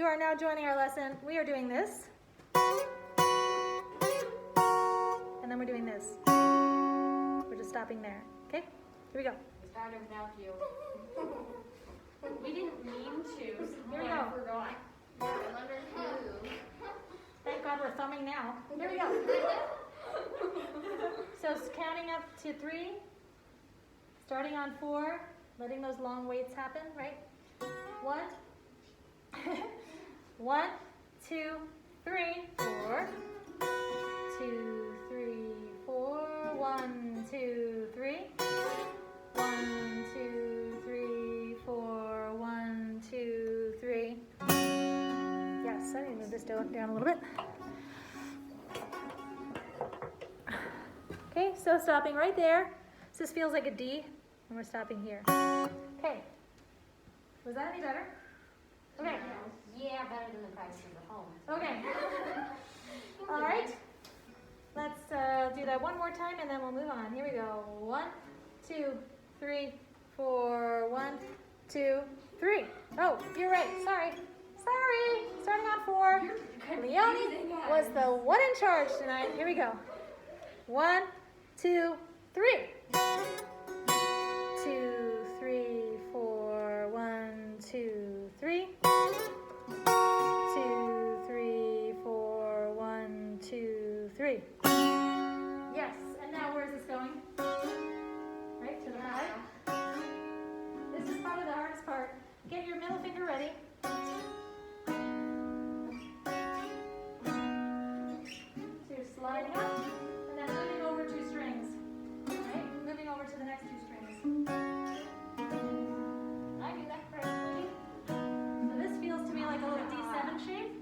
you are now joining our lesson. We are doing this. And then we're doing this. We're just stopping there. Okay? Here we go. We started without you. We didn't mean to. Here we go. I forgot. Yeah, I wonder who. Thank God we're thumbing now. Here we go. So counting up to 3, starting on 4, letting those long waits happen, right? 1, 1, 2, 3, 4. 2, 3, 4. 1, 2, 3. 1, 2, 3, 4. 1, 2, 3. Yes, I need to move this down a little bit. Okay, so stopping right there. So this feels like a D, and we're stopping here. Okay. Was that any better? Okay. Yeah, better than the prices at home. Okay. All right. Let's do that one more time, and then we'll move on. Here we go. 1, 2, 3, 4. 1, 2, 3. Oh, you're right. Sorry. Starting on 4. Leonie was the one in charge tonight. Here we go. 1, 2, 3. 2, 3, 4. 1, 2, 3. 2, 3, 4. 1, 2, 3. Yes. And now where is this going? Right to the high. This is probably the hardest part. Get your middle finger ready. So you're sliding up and then moving over 2 strings. Right? Moving over to the next 2 strings. I do that correctly. So this feels to me like a little D7 shape.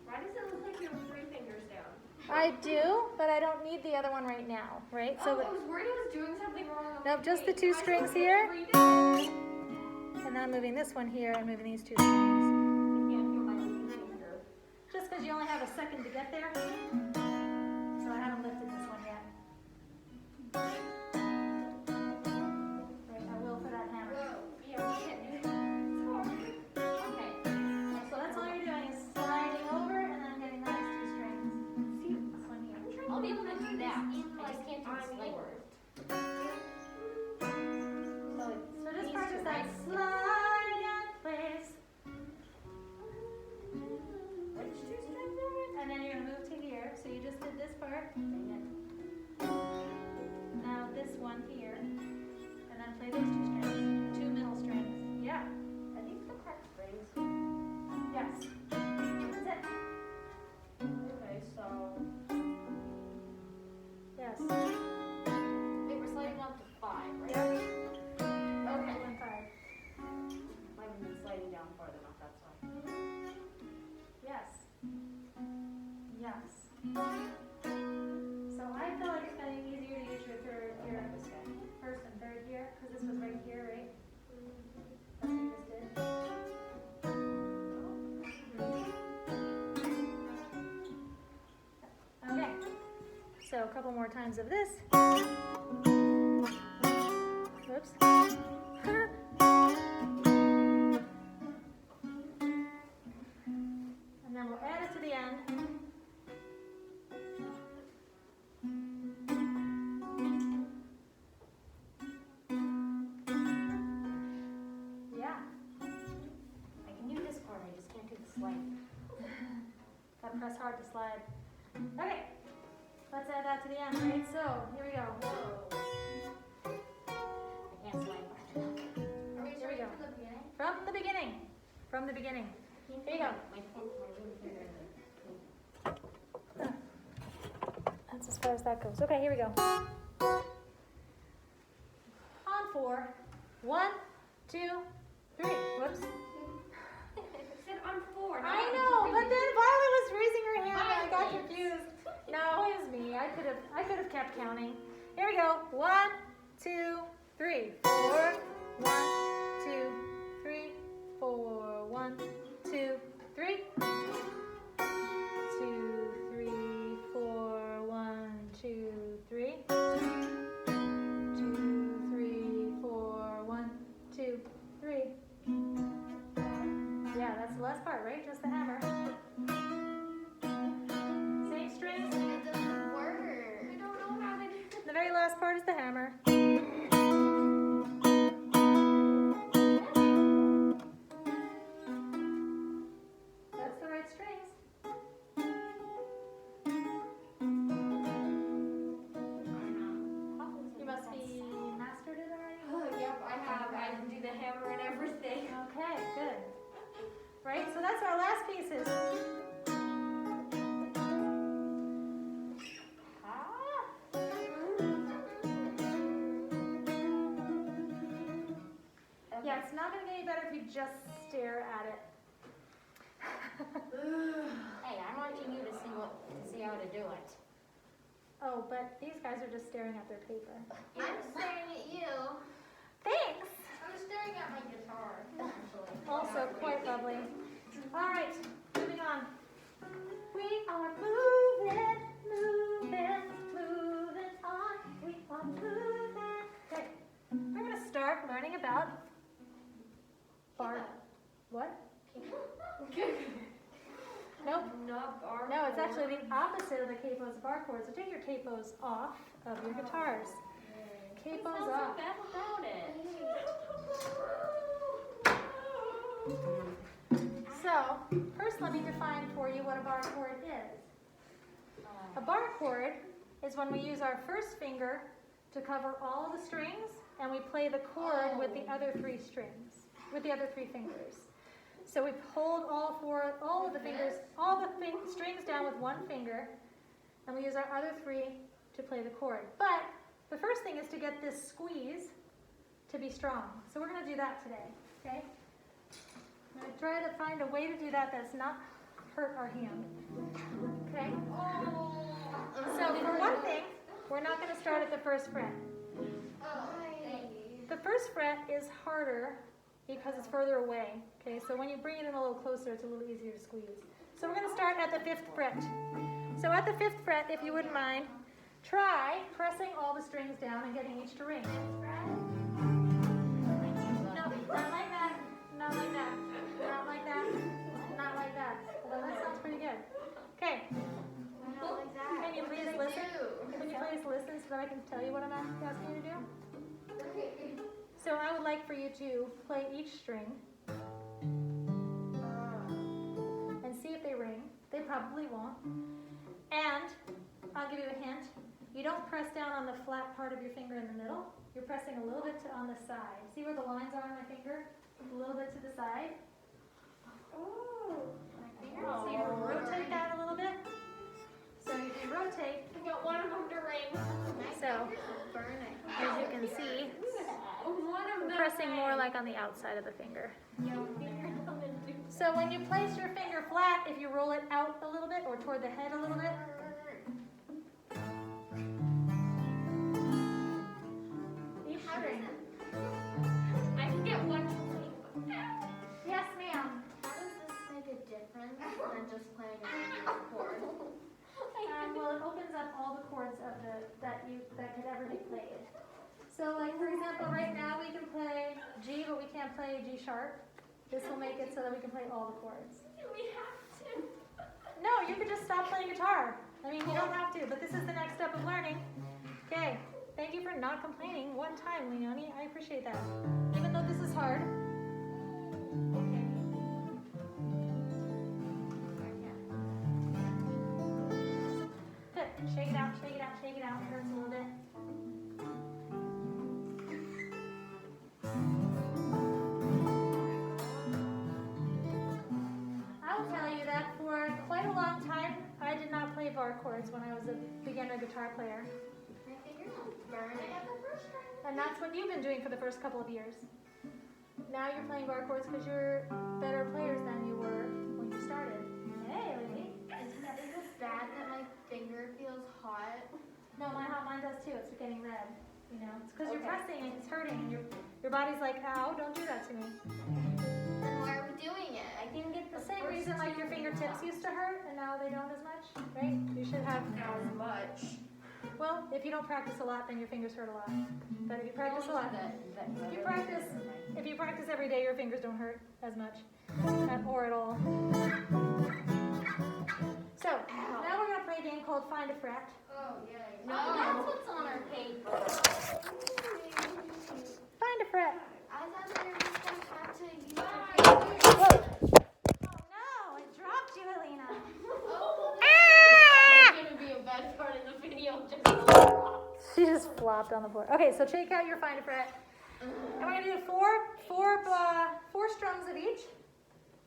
Why does it look like you have 3 fingers down? I do, but I don't need the other one right now, right? I was worried I was doing something wrong. Nope, just the 2 strings here. And then I'm moving this one here and moving these 2 strings. I can't feel my little finger. Just because you only have a second to get there. So I haven't lifted this one yet. Right, I will for that hammer. Whoa. Yeah, we can't do it. Okay. So that's all you're doing is sliding over and then getting the next 2 strings. See this one here. I'll be able to do that. I just can't do it like So this part is that slide in place. Which 2 strings are it? And then you're going to move to here. So you just did this part. Now this one here. And then play those 2 strings. 2 middle strings. Yeah. Are these the correct strings? Yes. That's it. Okay, so. Yes. Wait, we're sliding up to 5, right? Yep. Okay. 1, 5. I've been sliding down farther enough, that's why. Yes. Yes. So I feel like it's getting easier to use your third here. First and third here, because this was right here, right? That's what you just did. Okay. So a couple more times of this. Whoops. And then we'll add it to the end. Yeah. I can do this part, I just can't do the slide. Gotta press hard to slide. Okay. Let's add that to the end, right? So, here we go. I can't slide fast enough. Are we Here we go. from the beginning? From the beginning. From the beginning. Here you go. My little finger. That's as far as that goes. Okay, here we go. On 4. 1, 2, 3. Whoops. It said on 4. I know, but then Violet was raising her hand and I got confused. No, it was me. I could have kept counting. Here we go. 1, 2, 3, 4. 1, 2, 3, 4. 1, 2, 3. 2, 3, 4. 1, 2, 3. 2, 3, 4. 1, 2, 3. last part, right? Just the hammer. Same strings. It doesn't work. I don't know how to do it. The very last part is the hammer. That's the right strings. You must be mastered it already? Oh, yep, I have. I can do the hammer and everything. Okay, good. Right, so that's our last pieces. Yeah, it's not going to get any better if you just stare at it. Hey, I'm watching you to see how to do it. Oh, but these guys are just staring at their paper. I'm staring at you. Thanks! I'm staring at my guitar, actually. Also quite lovely. All right, moving on. We are moving, moving, moving on. We are moving. Okay, we're going to start learning about bar. What? Nope. Not bar No, it's chords. actually the opposite of the capos bar chords. So take your capos off of your guitars. Capos Sounds so off. bad without it. So, first let me define for you what a bar chord is. A bar chord is when we use our first finger to cover all the strings and we play the chord with the other three strings, with the other three fingers. So we hold all of the strings down with one finger and we use our other three to play the chord. But the first thing is to get this squeeze to be strong. So we're going to do that today, okay? I'm going to try to find a way to do that that's not hurt our hand. Okay? So for one thing, we're not going to start at the first fret. The first fret is harder because it's further away. Okay, so when you bring it in a little closer, it's a little easier to squeeze. So we're going to start at the 5th fret. So at the 5th fret, if you wouldn't mind, try pressing all the strings down and getting each to ring. No, not like that. Not like that. Not like that. Not like that. Although that sounds pretty good. Okay. Can you please listen? Can you please listen so that I can tell you what I'm asking you to do? So I would like for you to play each string and see if they ring. They probably won't. And I'll give you a hint. You don't press down on the flat part of your finger in the middle. You're pressing a little bit on the side. See where the lines are on my finger? A little bit to the side. So you can rotate that a little bit. So you can rotate. I got one of them to ring. So as you can see, we're pressing more like on the outside of the finger. So when you place your finger flat, if you roll it out a little bit or toward the head a little bit, each string. I can get one to ring. Yes, ma'am. How does this make a difference than just playing a regular chord? Well, it opens up all the chords of that could ever be played. So, like for example, right now we can play G, but we can't play G sharp. This will make it so that we can play all the chords. We have to. No, you can just stop playing guitar. I mean, you don't have to, but this is the next step of learning. Okay, thank you for not complaining one time, Leonie. I appreciate that. Even though this is hard. Good. Shake it out, shake it out, shake it out. It hurts a little bit. I will tell you that for quite a long time, I did not play bar chords when I was a beginner guitar player. My fingers burn at the first time. And that's what you've been doing for the first couple of years. Now you're playing bar chords because you're better players than you were when you started. Hey, lady. Is this bad that my finger feels hot? No, mine does too. It's getting red. You know, it's because you're pressing and it's hurting, and your body's like, ow, don't do that to me. Then why are we doing it? I didn't get The same reason like your fingertips used to hurt and now they don't as much, right? You should have as much. Well, if you don't practice a lot, then your fingers hurt a lot. But if you practice a lot, if you practice every day, your fingers don't hurt as much, or at all. So now we're gonna play a game called Find a Fret. Oh, yeah. No, that's what's on our paper. Find a fret. I thought they were just going to have to use their Whoa. Oh no, I dropped you, Hilina. It's going to be a bad part in the video. She just flopped on the floor. Okay, so take out your Find a Fret. And we're gonna do four strums of each.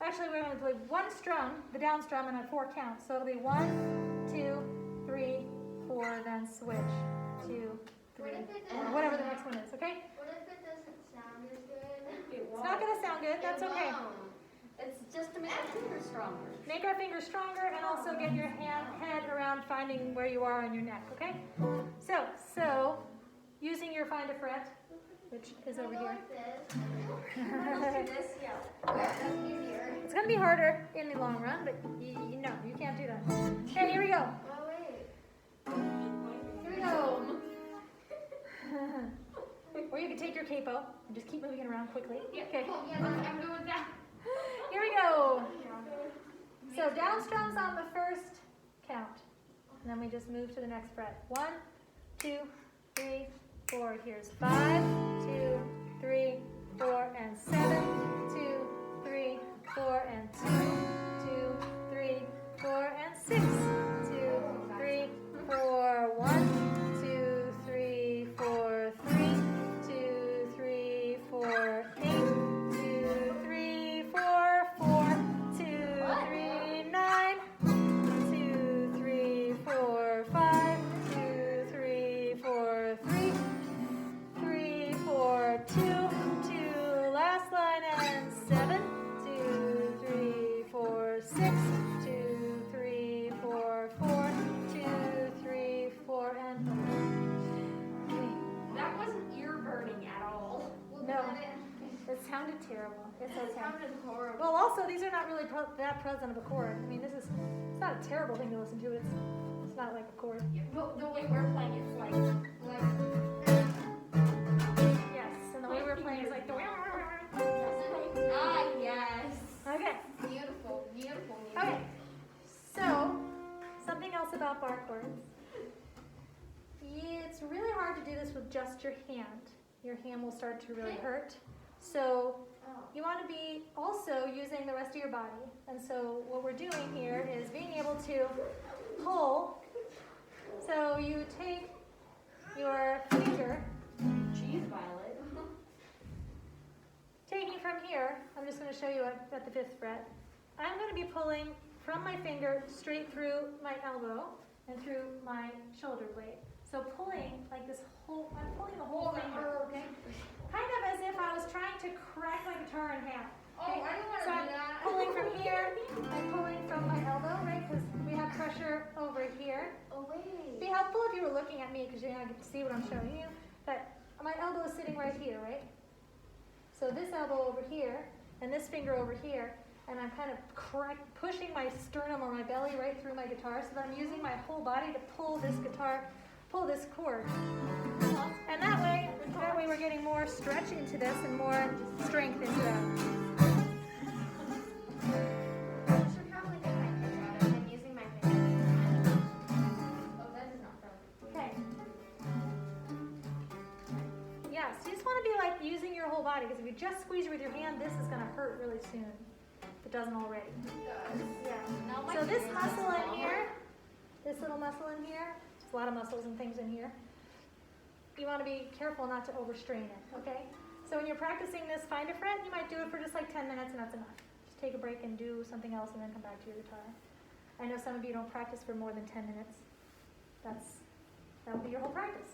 Actually, we're gonna play one strum, the down strum, and a 4 count. So it'll be 1, 2, 3, 4, then switch. 2, 3, or whatever the next one is. Okay? What if it doesn't sound as good? It's not gonna sound good. That's okay. It's just to make our fingers stronger. Make our fingers stronger and also get your head around finding where you are on your neck. Okay? So using your Find a Fret, which is over here. It's going to be harder in the long run, but you know, you can't do that. Okay, here we go. Oh, wait. Here we go. Or you can take your capo and just keep moving it around quickly. Okay. Yeah, I'm doing that. Here we go. So down strums on the first count. And then we just move to the next fret. 1, 2, 3, 4. Here's 5, 2, 3, 4, and 7, 2, 3, 4, and 2, 2, 3, 4, and 6, 2, 3, 4, 1, 2, 3, 4, 3, 2, 3, 4, 8, 2, 3, 4, 4, 2, 3, 9, 2, 3, 4, 5, 2, 3, 4, 3, 3, 4, 2, 2, last line, and 7, 2, 3, 4, 6, 2, 3, 4, 4, 2, 3, 4, and 3. That wasn't ear burning at all. No, it sounded terrible. It's okay. sounded horrible. Well, also, these are not really that present of a chord. I mean, it's not a terrible thing to listen to. It's not like a chord. The way we're playing, it's like Yes, and the way we're playing is like the way. ah, yes. Okay. Beautiful, beautiful music. Okay. So, something else about bar chords. It's really hard to do this with just your hand. Your hand will start to really hurt. So, you want to be also using the rest of your body. And so, what we're doing here is being able to pull. So, you take your finger, Cheese Violet. taking from here, I'm just going to show you at the 5th fret. I'm going to be pulling from my finger straight through my elbow and through my shoulder blade. So pulling like this whole, I'm pulling the whole finger, okay? Kind of as if I was trying to crack my guitar in half. Okay? Oh, I don't want to So do I'm that. pulling from here, I'm pulling from my elbow, right? Because we have pressure over here. Oh, wait. It'd be helpful if you were looking at me because you're going to see what I'm showing you. But my elbow is sitting right here, right? So this elbow over here and this finger over here, and I'm kind of pushing my sternum or my belly right through my guitar so that I'm using my whole body to pull this guitar, pull this chord. And that way we're getting more stretch into this and more strength into that. I should probably get my finger out of it. I'm using my finger. Oh, that is not probably. Okay. Yeah, so you just want to be like using your whole body because if you just squeeze it with your hand, this is going to hurt really soon. If it doesn't already. Yeah. Now my So this fingers muscle are in smaller. here, this little muscle in here, there's a lot of muscles and things in here. You want to be careful not to overstrain it, okay? So when you're practicing this Find a Fret, you might do it for just like 10 minutes and that's enough. Just take a break and do something else and then come back to your guitar. I know some of you don't practice for more than 10 minutes. That'll be your whole practice.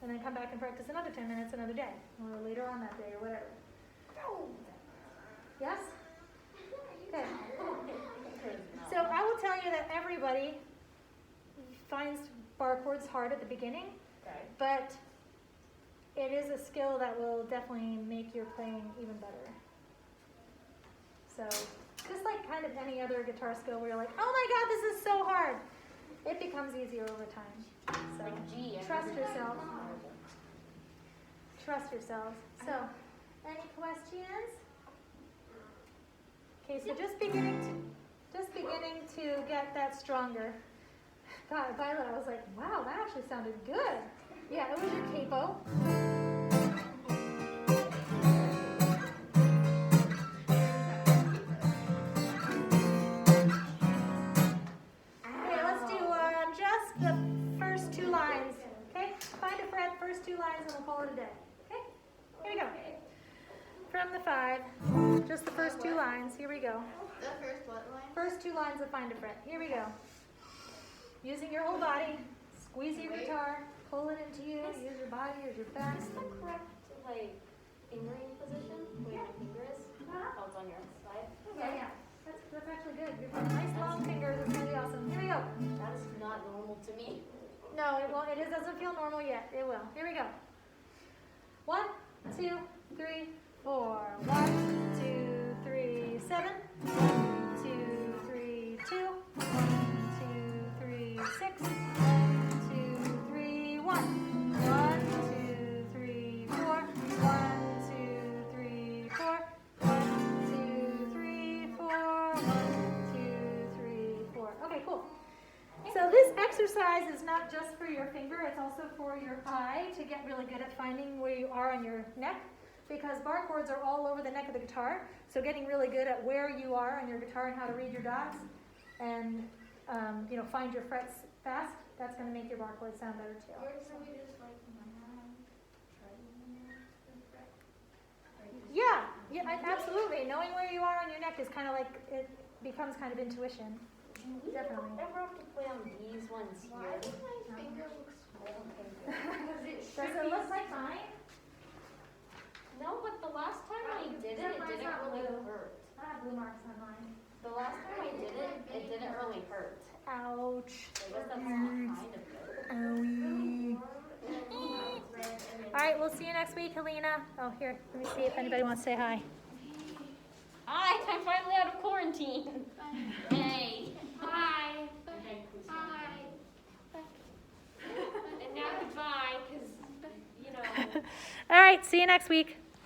And then come back and practice another 10 minutes another day, or later on that day, or whatever. Yes? Okay. So I will tell you that everybody finds bar chords hard at the beginning, Okay. but it is a skill that will definitely make your playing even better. So just like kind of any other guitar skill where you're like, oh my God, this is so hard. It becomes easier over time. So Like, gee, trust everything- yourself. Trust yourselves. So, any questions? Okay, so just beginning to get that stronger. God, Violet, I was like, wow, that actually sounded good. Yeah, it was your capo. Okay, let's do just the first two lines. Okay, find a fret, first two lines, and we'll call it a day. Okay, here we go. From the 5, just the first two lines. Here we go. The first what line? First two lines of find a fret. Here we go. Using your whole body, squeeze your guitar, pull it into you. Use your body, use your back. Is the correct, like, fingering position where my finger is? Uh-huh. Oh, it's on your side? Yeah. That's actually good. You've got nice long fingers. It's really awesome. Here we go. That is not normal to me. No, it won't. It doesn't feel normal yet. It will. Here we go. 1, 2, 3, 4. 1, 2, 3, 7. 1, 2, 3, 2. 1, 2, 3, 6. 1, 2, 3, 1. 1, 2, 3, 4. 1, 2, 3, 4. 1, 2, 3, 4. 1, 2, 3, 4. Okay, cool. So this exercise is not just for your finger, it's also for your eye to get really good at finding where you are on your neck, because bar chords are all over the neck of the guitar. So getting really good at where you are on your guitar and how to read your dots and find your frets fast, that's going to make your bar chords sound better too. Or can we just like try Absolutely. Knowing where you are on your neck is kind of like, it becomes kind of intuition. Definitely. Ever have to play on these ones Why here? does my finger look swollen? Does it look like mine? No, but the last time I did it, Mine's it didn't not really blue. hurt. I have blue marks on mine. The last time I did it, it didn't really hurt. Ouch. I guess that's kind of good. Owie. All right, we'll see you next week, Hilina. Oh, here, let me see if anybody wants to say hi. Hi, I'm finally out of quarantine. Hey. Hi. And now goodbye, because, All right, see you next week.